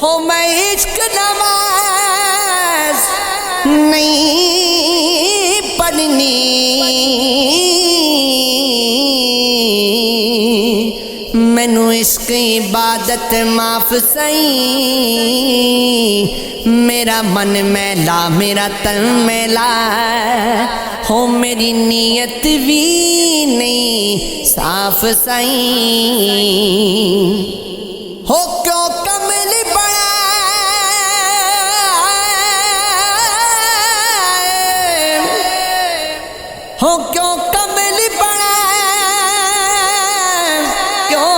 हो मैं इश्क नमाज नहीं पढ़नी, मैनू इश्क इबादत माफ सही, मेरा मन मैला मेरा तन मैला, हो मेरी नीयत भी नहीं साफ सही, हो क्यों कमल बड़ा हो क्यों कमल बड़ा क्यों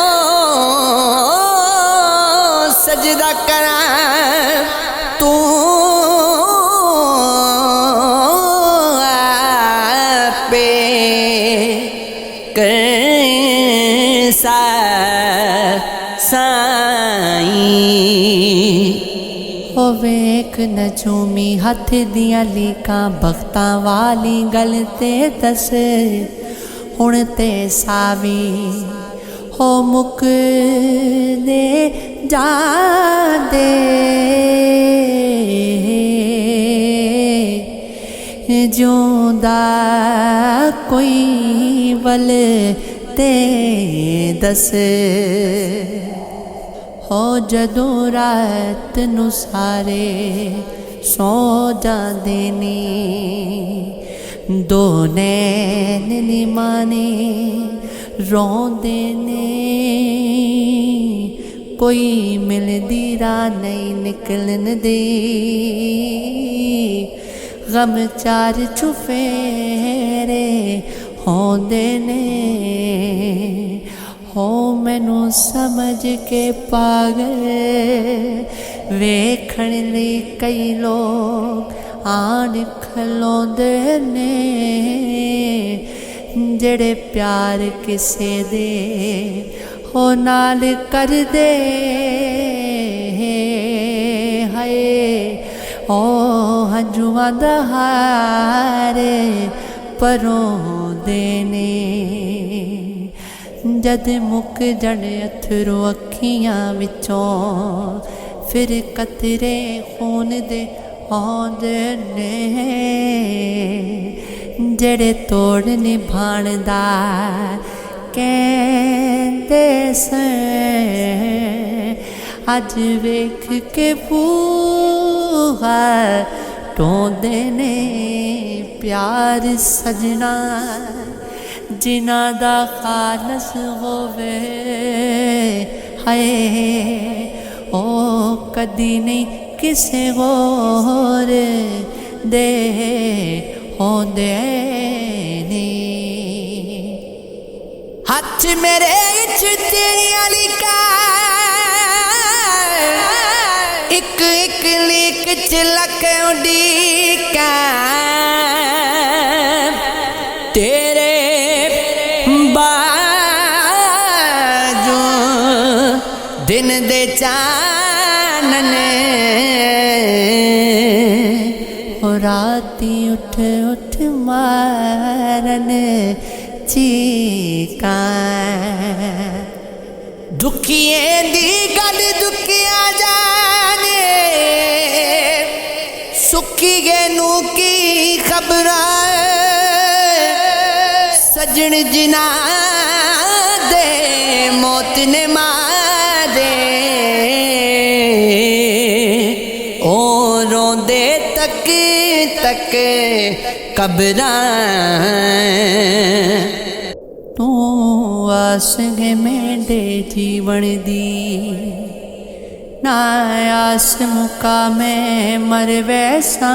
सजदा करा तू पे कैसा ओ वेख नजूमी हथ दियां लीकां बख्तां वाली गल ते दस, हुण ते सावी हो मुक दे जांदे, जिउंदा कोई वल ते दस, हो जदों रात नू सारे सौ जांदे ने, दो नैन निमाने रोंदे ने, कोई मिलदी राह नहीं निकलन दी, गम चार चुफेरे होंदे ने, हो मैनू समझ के पागल वेखण लई कई लोग आन खलोंदे ने, जेड़े प्यार किसे दे हो नाल कर दे, हाय ओ हंजुआं दा हार परों देने, जद मुक जण अथरू अखियां विचों फिर कतरे खून दे आउंदे ने, जेड़े तोड़ निभाण दा कहंदे सन, अज वेख के बूहा टोंदे ने, प्यार सजना जिन्हां दा खालस होवे, हाय ओ कदी नहीं किसे होर दे होंदे ने, हथ मेरे इच तेरियां लिखा एक एक लिख च लख उड़ीका, तेरे बाजू दिन दे चानने, राती उठ उठ मारन चीकां, दुखिए दी गल दुखिया जाने, सुखिए नू की खबरां, सजन जिना दे मौत ने मारे, ओ रोंदे तक तक कबरां, तू आस है मेरे जीवन दी, ना आस मुका मैं मर वैसा,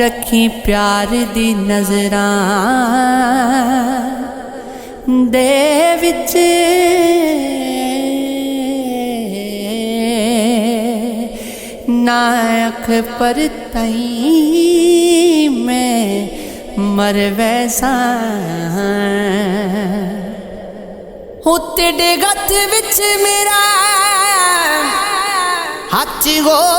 रखी प्यार दी नजरां दे विच, ना अख पर तई मैं मर वैसा, हो तेरे गत विच मेरा हथ होवे,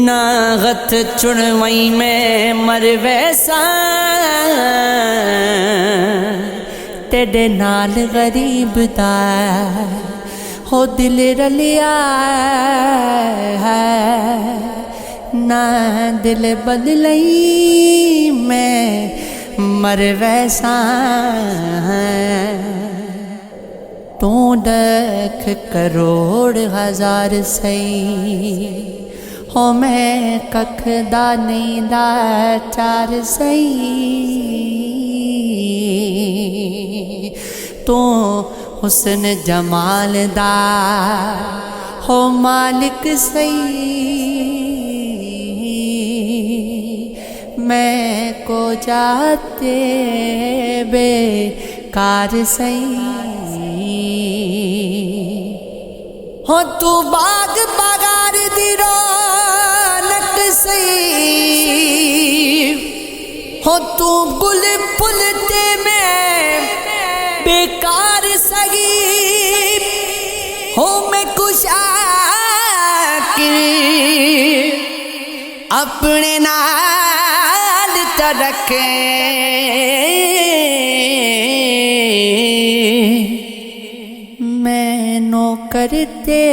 ना गत चुनवई में मर वैसा, तेरे नाल गरीब दा हो दिल रलिया है ना दिल बदलई मैं मर वैसा तू लख करोड़ हजार सही हो मैं कख दा नहीं लाचार सही तू हुस्न जमाल दा हो मालिक सही मैं को जाते बेकार सही हो तू बाग बागार दी रौनक सही हो तू गुल फुल ते मैं बेकार सगी हो मैं कुशाकिर अपने नाल रखे मैं नौकर ते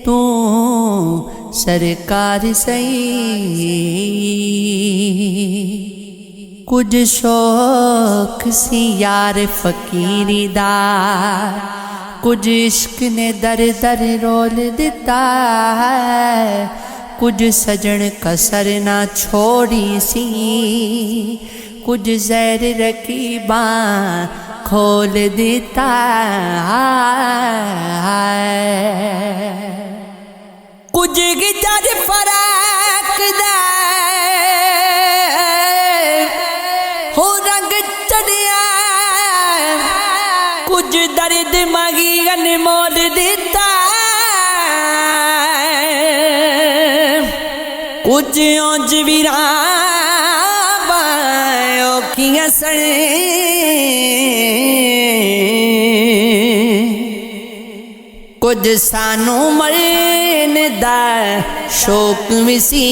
तू सरकार सही कुछ शौक सी यार फकीरी दा कुछ इश्क ने दर दर रोल दिता कुछ सजन कसर ना छोड़ी सी कुछ जहर रकीबा खोल देता कुछ गिजर फराक दे हो रंग चढ़िया कुछ दर्द मगी अनमोल देता कुछ औंज वीरां औखियां सण कुछ सानू मरन दा शौक भी सी